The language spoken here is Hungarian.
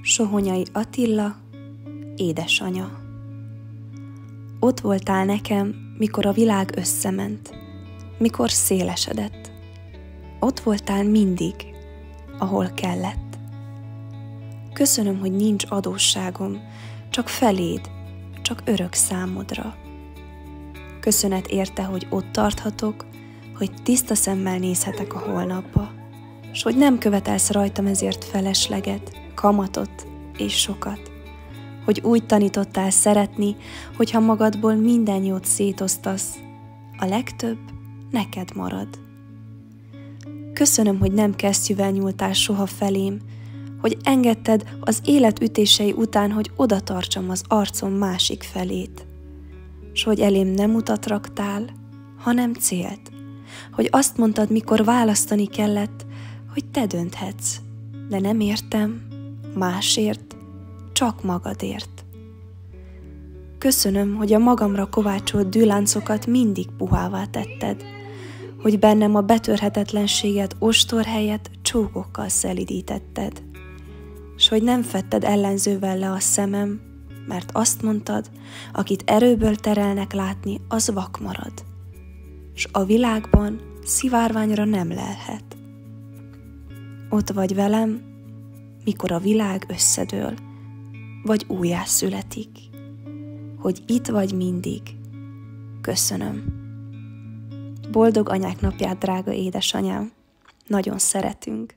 Sohonyai Attila, édesanya. Ott voltál nekem, mikor a világ összement, mikor szélesedett. Ott voltál mindig, ahol kellett. Köszönöm, hogy nincs adósságom, csak feléd, csak örök számodra. Köszönet érte, hogy ott tarthatok, hogy tiszta szemmel nézhetek a holnapba, s hogy nem követelsz rajtam ezért felesleget, kamatot és sokat, hogy úgy tanítottál szeretni, hogyha magadból minden jót szétosztasz, a legtöbb neked marad. Köszönöm, hogy nem kesztyűvel nyúltál soha felém, hogy engedted az élet ütései után, hogy oda tartsam az arcom másik felét, s hogy elém nem utat raktál, hanem célt, hogy azt mondtad, mikor választani kellett, hogy te dönthetsz, de nem értem, másért, csak magadért. Köszönöm, hogy a magamra kovácsolt dűláncokat mindig puhává tetted, hogy bennem a betörhetetlenséget ostor helyett csókokkal szelidítetted, s hogy nem fedted ellenzővel le a szemem, mert azt mondtad, akit erőből terelnek látni, az vak marad, s a világban szivárványra nem lelhet. Ott vagy velem, mikor a világ összedől, vagy újjászületik, hogy itt vagy mindig. Köszönöm. Boldog anyák napját, drága édesanyám! Nagyon szeretünk!